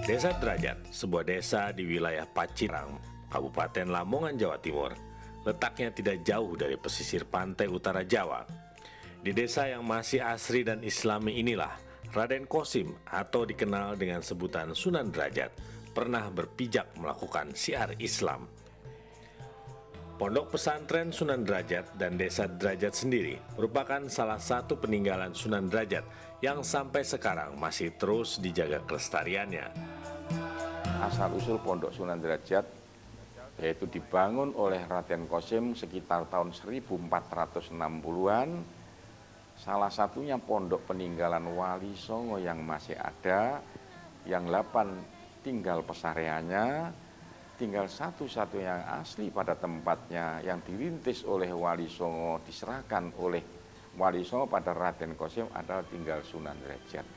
Desa Derajat, sebuah desa di wilayah Pacitan, Kabupaten Lamongan, Jawa Timur, letaknya tidak jauh dari pesisir pantai utara Jawa. Di desa yang masih asri dan islami inilah, Raden Qasim atau dikenal dengan sebutan Sunan Derajat, pernah berpijak melakukan syiar Islam. Pondok pesantren Sunan Derajat dan Desa Derajat sendiri merupakan salah satu peninggalan Sunan Derajat yang sampai sekarang masih terus dijaga kelestariannya. Asal-usul Pondok Sunan Derajat yaitu dibangun oleh Raden Qasim sekitar tahun 1460-an. Salah satunya pondok peninggalan Wali Songo yang masih ada, yang 8 tinggal pesareannya, tinggal satu-satunya yang asli pada tempatnya yang dirintis oleh Wali Songo, diserahkan oleh Wali Songo pada Raden Qasim adalah tinggal Sunan Derajat.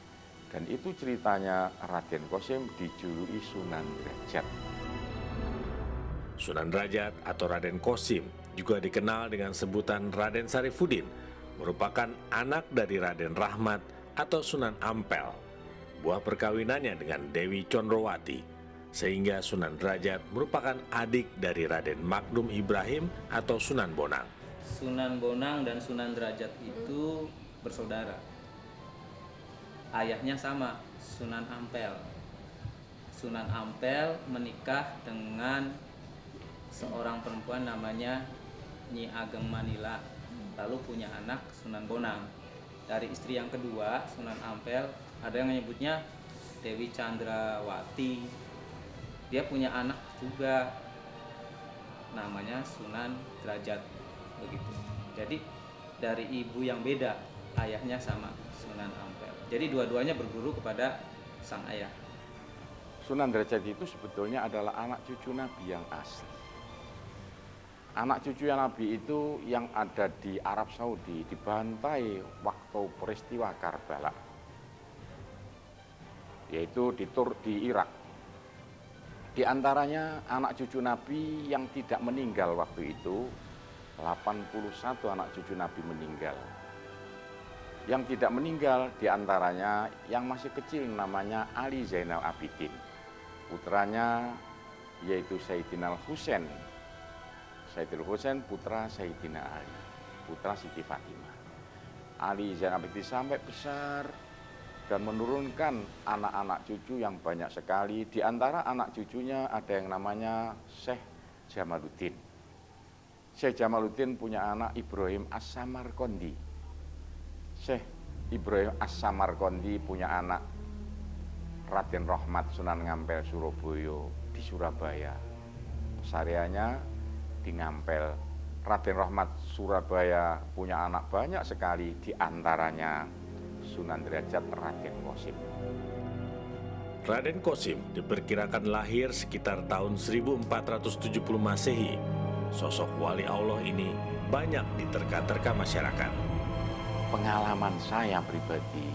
Dan itu ceritanya Raden Qasim dijuluki Sunan Derajat. Sunan Derajat atau Raden Qasim juga dikenal dengan sebutan Raden Sarifuddin, merupakan anak dari Raden Rahmat atau Sunan Ampel. Buah perkawinannya dengan Dewi Condrowati, sehingga Sunan Derajat merupakan adik dari Raden Magdum Ibrahim atau Sunan Bonang. Sunan Bonang dan Sunan Derajat itu bersaudara. Ayahnya sama, Sunan Ampel. Sunan Ampel menikah dengan seorang perempuan namanya Nyi Ageng Manila, lalu punya anak Sunan Bonang. Dari istri yang kedua, Sunan Ampel, ada yang menyebutnya Dewi Chandrawati. Dia punya anak juga, namanya Sunan Derajat, begitu. Jadi dari ibu yang beda, ayahnya sama, Sunan Ampel. Jadi dua-duanya berguru kepada sang ayah. Sunan Derajat itu sebetulnya adalah anak cucu Nabi yang asli. Anak cucu yang Nabi itu yang ada di Arab Saudi, dibantai waktu peristiwa Karbala, yaitu di Irak. Di antaranya anak cucu Nabi yang tidak meninggal waktu itu, 81 anak cucu Nabi meninggal. Yang tidak meninggal di antaranya yang masih kecil namanya Ali Zainal Abidin. Putranya yaitu Sayyidina Husain. Sayyidina Husain putra Sayyidina Ali, putra Siti Fatimah. Ali Zainal Abidin sampai besar dan menurunkan anak-anak cucu yang banyak sekali. Di antara anak cucunya ada yang namanya Syekh Jamaluddin. Syekh Jamaluddin punya anak Ibrahim As-Samarqandi. Syekh Ibrahim As-Samarqandi punya anak Raden Rahmat Sunan Ngampel Surabaya di Surabaya. Pesariannya di Ngampel. Raden Rahmat Surabaya punya anak banyak sekali, di antaranya Sunan Derajat Raden Qasim. Raden Qasim diperkirakan lahir sekitar tahun 1470 Masehi. Sosok wali Allah ini banyak diterka-terka masyarakat. Pengalaman saya pribadi,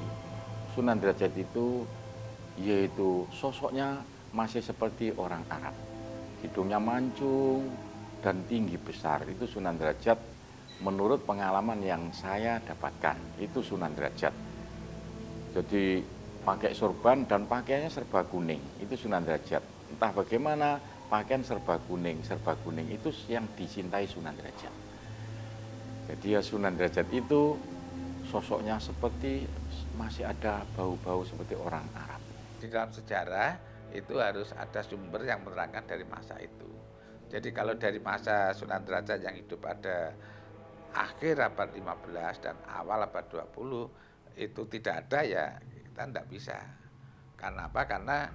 Sunan Derajat itu yaitu sosoknya masih seperti orang Arab. Hidungnya mancung dan tinggi besar. Itu Sunan Derajat menurut pengalaman yang saya dapatkan. Itu Sunan Derajat. Jadi pakai sorban dan pakaiannya serba kuning. Itu Sunan Derajat. Entah bagaimana pakaian serba kuning itu yang dicintai Sunan Derajat. Jadi ya Sunan Derajat itu sosoknya seperti masih ada bau-bau seperti orang Arab. Di dalam sejarah itu harus ada sumber yang menerangkan dari masa itu. Jadi kalau dari masa Sunan Derajat yang hidup pada akhir abad 15 dan awal abad 20 itu tidak ada, ya kita tidak bisa. Karena apa? Karena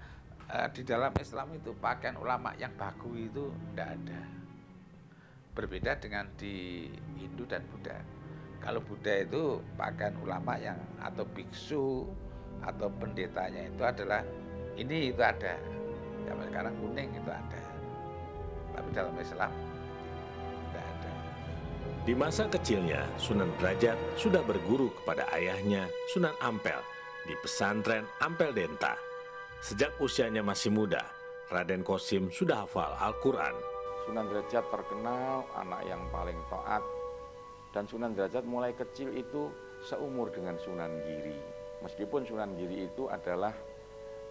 di dalam Islam itu pakaian ulama yang baku itu tidak ada. Berbeda dengan di Hindu dan Buddha. Kalau Buddha itu pakaian ulama yang atau biksu atau pendetanya itu adalah ini, itu ada. Zaman sekarang kuning itu ada. Tapi dalam Islam tidak ada. Di masa kecilnya, Sunan Derajat sudah berguru kepada ayahnya Sunan Ampel di pesantren Ampel Denta. Sejak usianya masih muda, Raden Qasim sudah hafal Al-Quran. Sunan Derajat terkenal anak yang paling taat. Dan Sunan Derajat mulai kecil itu seumur dengan Sunan Giri. Meskipun Sunan Giri itu adalah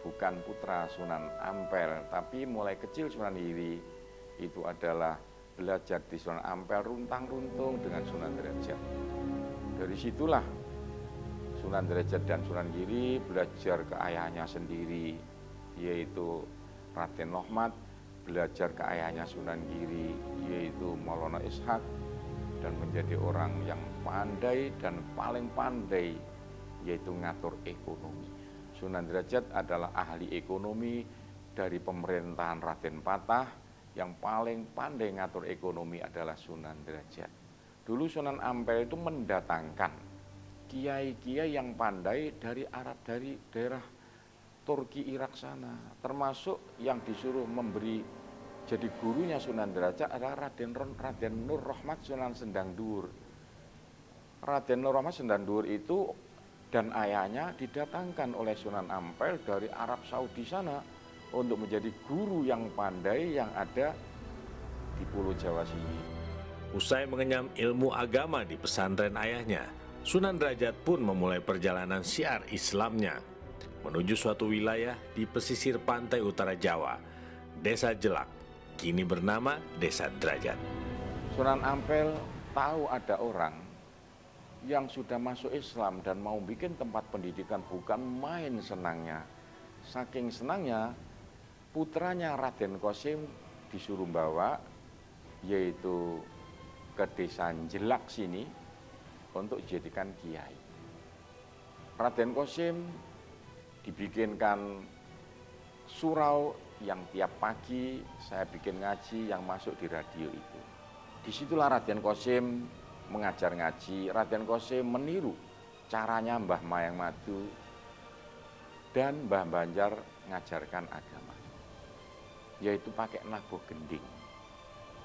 bukan putra Sunan Ampel, tapi mulai kecil Sunan Giri itu adalah belajar di Sunan Ampel runtang-runtung dengan Sunan Derajat. Dari situlah Sunan Derajat dan Sunan Giri belajar ke ayahnya sendiri, yaitu Raden Lohmat, belajar ke ayahnya Sunan Giri, yaitu Maulana Ishak, dan menjadi orang yang pandai dan paling pandai, yaitu ngatur ekonomi. Sunan Derajat adalah ahli ekonomi dari pemerintahan Raden Patah. Yang paling pandai ngatur ekonomi adalah Sunan Derajat. Dulu Sunan Ampel itu mendatangkan kiai-kiai yang pandai dari Arab, dari daerah Turki, Irak sana, termasuk yang disuruh memberi jadi gurunya Sunan Derajat adalah Raden Nur Rahmat Sunan Sendang Dur. Raden Nur Rahmat Sendang Dur itu dan ayahnya didatangkan oleh Sunan Ampel dari Arab Saudi sana untuk menjadi guru yang pandai yang ada di Pulau Jawa sini. Usai mengenyam ilmu agama di pesantren ayahnya, Sunan Derajat pun memulai perjalanan syiar Islamnya menuju suatu wilayah di pesisir pantai utara Jawa, Desa Jelak, kini bernama Desa Derajat. Sunan Ampel tahu ada orang yang sudah masuk Islam dan mau bikin tempat pendidikan, bukan main senangnya. Saking senangnya, putranya Raden Qasim disuruh bawa, yaitu ke Desa Jelak sini, untuk dijadikan kiai. Raden Qasim dibikinkan surau yang tiap pagi saya bikin ngaji yang masuk di radio itu. Disitulah Raden Qasim mengajar ngaji. Raden Qasim meniru caranya Mbah Mayang Madu dan Mbah Banjar ngajarkan agama, yaitu pakai nabuh gending.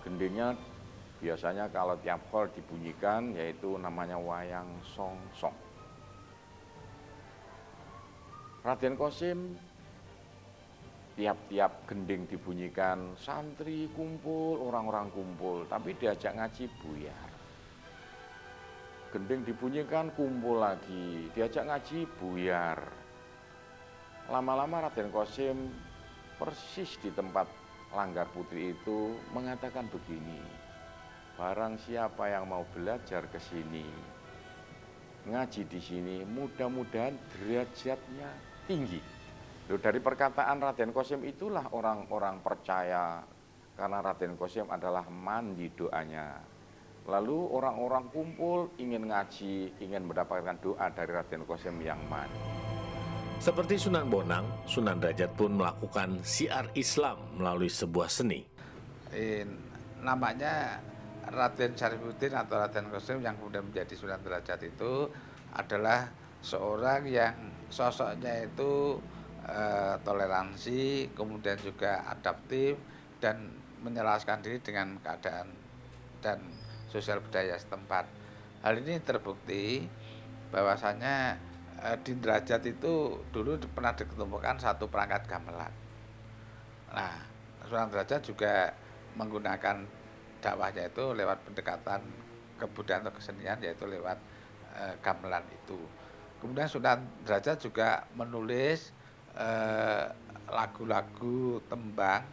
Gendingnya biasanya kalau tiap hol dibunyikan, yaitu namanya wayang song-song. Raden Qasim tiap-tiap gending dibunyikan, santri kumpul, orang-orang kumpul, tapi diajak ngaji buyar. Gending dibunyikan, kumpul lagi, diajak ngaji buyar. Lama-lama Raden Qasim persis di tempat Langgar Putri itu mengatakan begini, barang siapa yang mau belajar ke sini, ngaji di sini, mudah-mudahan derajatnya tinggi. Loh, dari perkataan Raden Qasim itulah orang-orang percaya, karena Raden Qasim adalah mandi doanya. Lalu orang-orang kumpul ingin ngaji, ingin mendapatkan doa dari Raden Qasim yang mandi. Seperti Sunan Bonang, Sunan Derajat pun melakukan syiar Islam melalui sebuah seni. Namanya Raden Syarifuddin atau Raden Qasim yang kemudian menjadi Sunan Derajat itu adalah seorang yang sosoknya itu toleransi, kemudian juga adaptif dan menyelaraskan diri dengan keadaan dan sosial budaya setempat. Hal ini terbukti bahwasanya di Derajat itu dulu pernah diketemukan satu perangkat gamelan. Nah, Sunan Derajat juga menggunakan dakwahnya itu lewat pendekatan kebudayaan atau kesenian, yaitu lewat gamelan itu. Kemudian Sunan Derajat juga menulis lagu-lagu tembang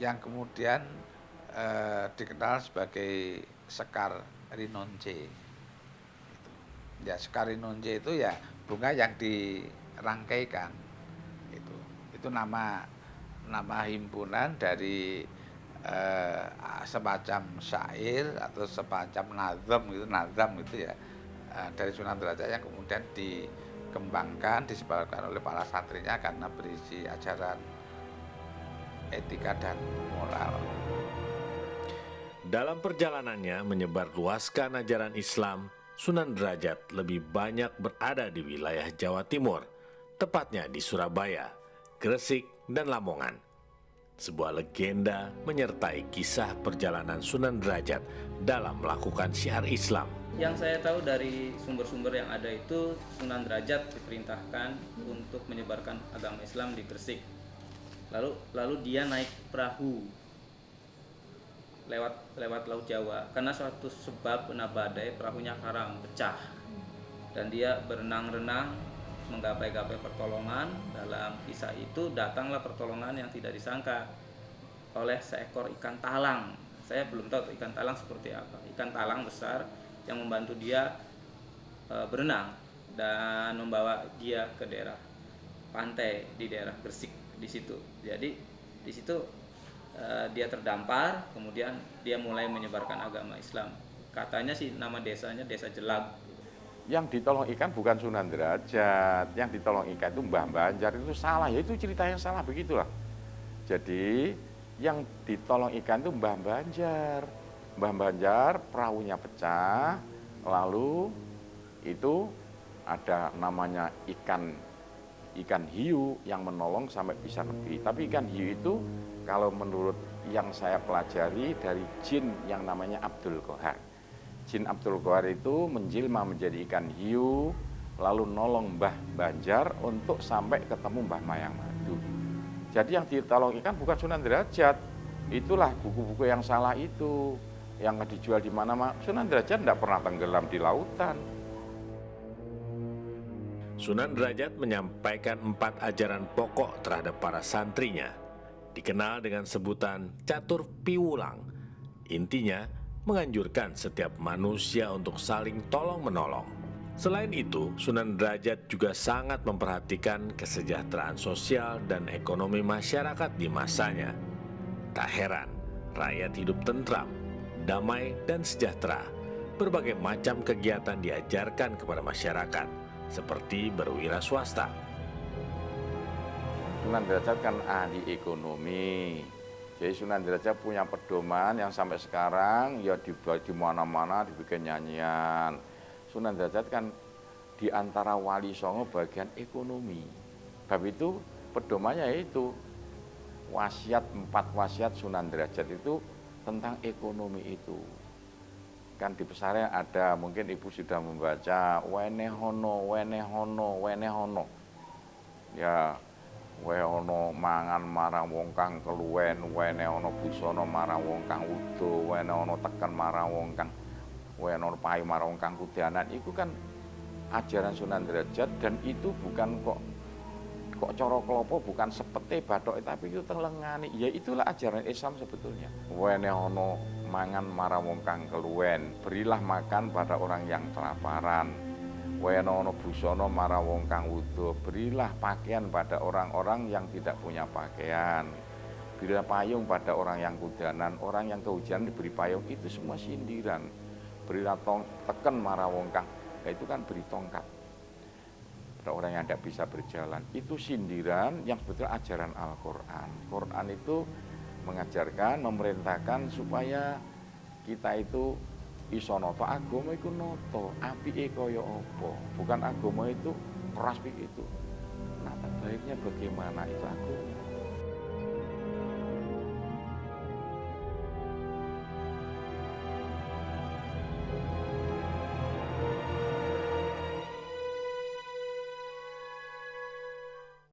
yang kemudian dikenal sebagai Sekar Rinonce. Ya, Sekar Rinonce itu ya bunga yang dirangkaikan. Itu nama himpunan dari semacam syair atau semacam nazam gitu ya, dari Sunan Derajat yang kemudian dikembangkan, disebarkan oleh para santrinya karena berisi ajaran etika dan moral. Dalam perjalanannya menyebarluaskan ajaran Islam, Sunan Derajat lebih banyak berada di wilayah Jawa Timur, tepatnya di Surabaya, Gresik, dan Lamongan. Sebuah legenda menyertai kisah perjalanan Sunan Derajat dalam melakukan syiar Islam. Yang saya tahu dari sumber-sumber yang ada itu, Sunan Derajat diperintahkan untuk menyebarkan agama Islam di Gresik. Lalu dia naik perahu lewat Laut Jawa, karena suatu sebab kena badai, perahunya karam, pecah, dan dia berenang-renang menggapai-gapai pertolongan. Dalam kisah itu datanglah pertolongan yang tidak disangka oleh seekor ikan talang. Saya belum tahu ikan talang seperti apa. Ikan talang besar yang membantu dia berenang dan membawa dia ke daerah pantai di daerah Gresik di situ. Jadi di situ dia terdampar, kemudian dia mulai menyebarkan agama Islam. Katanya sih nama desanya Desa Jelag. Yang ditolong ikan bukan Sunan Derajat, yang ditolong ikan itu Mbah Banjar. Itu salah, ya itu cerita yang salah begitulah. Jadi yang ditolong ikan itu Mbah Banjar. Mbah Banjar perahunya pecah, lalu itu ada namanya ikan hiu yang menolong sampai bisa lebih. Tapi ikan hiu itu kalau menurut yang saya pelajari dari jin yang namanya Abdul Qahar. Jin Abdul Qahar itu menjelma menjadi ikan hiu, lalu nolong Mbah Banjar untuk sampai ketemu Mbah Mayang Madu. Jadi yang ditolong ikan bukan Sunan Derajat. Itulah buku-buku yang salah itu, yang dijual di mana-mana. Sunan Derajat tidak pernah tenggelam di lautan. Sunan Derajat menyampaikan 4 ajaran pokok terhadap para santrinya, dikenal dengan sebutan catur piwulang. Intinya, menganjurkan setiap manusia untuk saling tolong-menolong. Selain itu, Sunan Derajat juga sangat memperhatikan kesejahteraan sosial dan ekonomi masyarakat di masanya. Tak heran, rakyat hidup tentram, damai, dan sejahtera. Berbagai macam kegiatan diajarkan kepada masyarakat, seperti berwira swasta. Sunan Derajat kan ahli ekonomi. Jadi Sunan Derajat punya pedoman yang sampai sekarang ya di mana-mana dibikin nyanyian. Sunan Derajat kan di antara wali songo bagian ekonomi. Bab itu pedomannya itu wasiat 4 wasiat Sunan Derajat itu tentang ekonomi itu. Kan di pesarnya ada, mungkin ibu sudah membaca wenehono, wenehono, wenehono. Ya, wenehono mangan marang wong kang keluwen, wenehono busana marang wong kang wudo, wenehono teken marang wong kang wenehono payu marang wong kang kudanan. Itu kan ajaran Sunan Derajat, dan itu bukan kok cara klopo, bukan sepete bathok, tapi itu telengane. Ya itulah ajaran Islam sebetulnya. Wenehono mangan marang wong kang keluwen, berilah makan pada orang yang kelaparan. Wenehono busana marang wong kang wudo, berilah pakaian pada orang-orang yang tidak punya pakaian. Berilah payung pada orang yang kudanan, orang yang kehujanan diberi payung. Itu semua sindiran. Berilah teken marang wong kang, itu kan beri tongkat pada orang yang tidak bisa berjalan. Itu sindiran yang sebetulnya ajaran Al-Quran. Quran itu mengajarkan, memerintahkan supaya kita itu iso noto agama iku noto, apike kaya apa. Bukan agama itu keras begitu. Nah, baiknya bagaimana itu agama.